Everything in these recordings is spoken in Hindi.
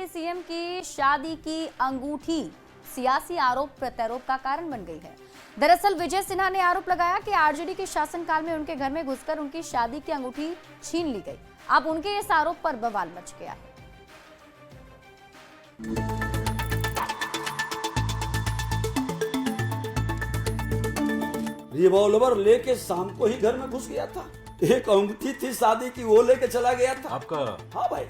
डिप्टी सीएम की शादी की अंगूठी सियासी आरोप प्रत्यारोप का कारण बन गई है। दरअसल विजय सिन्हा ने आरोप लगाया कि आरजेडी के शासनकाल में उनके घर में घुसकर उनकी शादी की अंगूठी छीन ली गई। अब उनके इस आरोप पर बवाल मच गया है। रिवॉल्वर लेके शाम को ही घर में घुस गया था। एक अंगूठी थी शादी की, वो लेके चला गया था। आपका? हाँ भाई।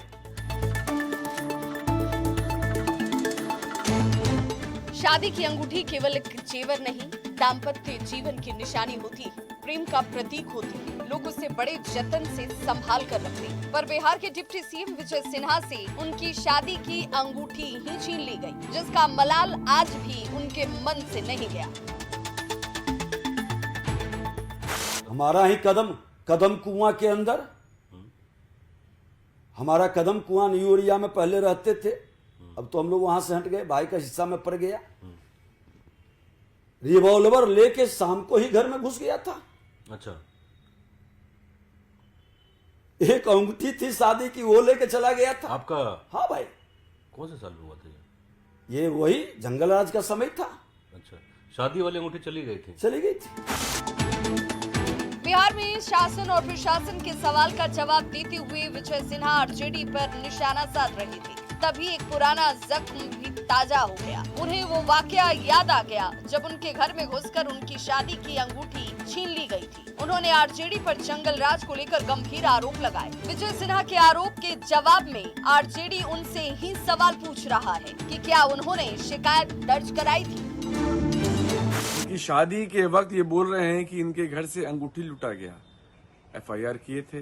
शादी की अंगूठी केवल एक जेवर नहीं, दाम्पत्य जीवन की निशानी होती है, प्रेम का प्रतीक होती है। लोग उसे बड़े जतन से संभाल कर रखते हैं। पर बिहार के डिप्टी सीएम विजय सिन्हा से उनकी शादी की अंगूठी ही छीन ली गई, जिसका मलाल आज भी उनके मन से नहीं गया। हमारा ही कदम कुआं के अंदर, हमारा कदम कुआं न्यू एरिया में पहले रहते थे, अब तो हम लोग वहां से हट गए, भाई का हिस्सा में पड़ गया। रिवॉल्वर लेके शाम को ही घर में घुस गया था। अच्छा। एक अंगूठी थी शादी की, वो लेके चला गया था। आपका? हाँ भाई। कौन से साल में हुआ था ये वही जंगलराज का समय था। अच्छा, शादी वाली अंगूठी चली गई थी। बिहार में शासन और प्रशासन के सवाल का जवाब देते हुए विजय सिन्हा आरजेडी पर निशाना साध रही थी। तभी एक पुराना जख्म भी ताजा हो गया। उन्हें वो वाकया याद आ गया जब उनके घर में घुसकर उनकी शादी की अंगूठी छीन ली गई थी। उन्होंने आरजेडी पर जंगलराज को लेकर गंभीर आरोप लगाए। विजय सिन्हा के आरोप के जवाब में आरजेडी उनसे ही सवाल पूछ रहा है कि क्या उन्होंने शिकायत दर्ज कराई थी। कि शादी के वक्त ये बोल रहे हैं कि इनके घर से अंगूठी लुटा गया। एफआईआर किए थे,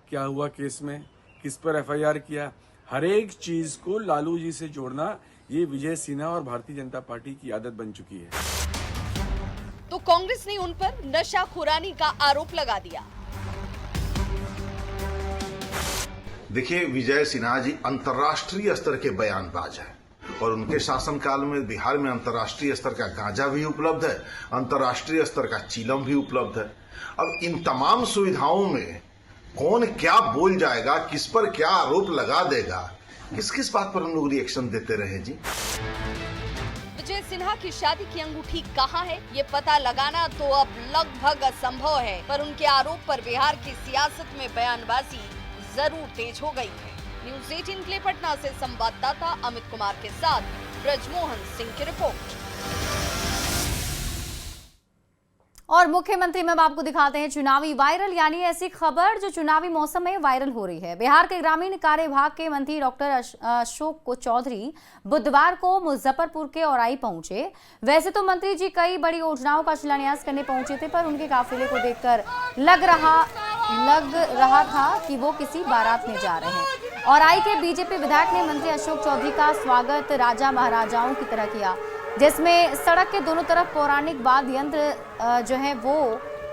क्या हुआ केस में, किस पर एफआईआर किया, हर एक चीज को लालू जी से जोड़ना ये विजय सिन्हा और भारतीय जनता पार्टी की आदत बन चुकी है। तो कांग्रेस ने उन पर नशाखोरानी का आरोप लगा दिया। देखिए, विजय सिन्हा जी अंतर्राष्ट्रीय स्तर के बयानबाज हैं और उनके शासनकाल में बिहार में अंतर्राष्ट्रीय स्तर का गांजा भी उपलब्ध है, अंतर्राष्ट्रीय स्तर का चीलम भी उपलब्ध है। अब इन तमाम सुविधाओं में कौन क्या बोल जाएगा, किस पर क्या आरोप लगा देगा, किस किस बात पर हम लोग रिएक्शन देते रहे जी। विजय सिन्हा की शादी की अंगूठी कहाँ है, ये पता लगाना तो अब लगभग असंभव है। पर उनके आरोप पर बिहार की सियासत में बयानबाजी जरूर तेज हो गई है। न्यूज़ 18 के लिए पटना से संवाददाता अमित कुमार के साथ ब्रजमोहन सिंह की रिपोर्ट। और मुख्यमंत्री में आपको दिखाते हैं चुनावी वायरल, यानी ऐसी खबर जो चुनावी मौसम में वायरल हो रही है। बिहार के ग्रामीण कार्य विभाग के मंत्री डॉक्टर अशोक चौधरी बुधवार को मुजफ्फरपुर के औराई पहुंचे। वैसे तो मंत्री जी कई बड़ी योजनाओं का शिलान्यास करने पहुंचे थे, पर उनके काफिले को देखकर लग रहा था कि वो किसी बारात में जा रहे हैं। औराई के बीजेपी विधायक ने मंत्री अशोक चौधरी का स्वागत राजा महाराजाओं की तरह किया, जिसमें सड़क के दोनों तरफ पौराणिक वाद्य यंत्र जो है वो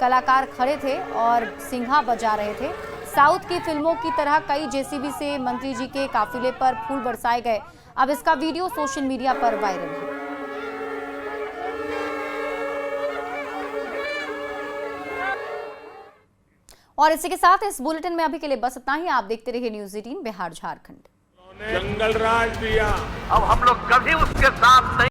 कलाकार खड़े थे और सिंघा बजा रहे थे। साउथ की फिल्मों की तरह कई जेसीबी से मंत्री जी के काफिले पर फूल बरसाए गए। अब इसका वीडियो सोशल मीडिया पर वायरल है। और इसी के साथ इस बुलेटिन में अभी के लिए बस इतना ही। आप देखते रहिए न्यूज़ 18 बिहार झारखंड। जंगलराज दिया, अब हम लोग कभी उसके साथ नहीं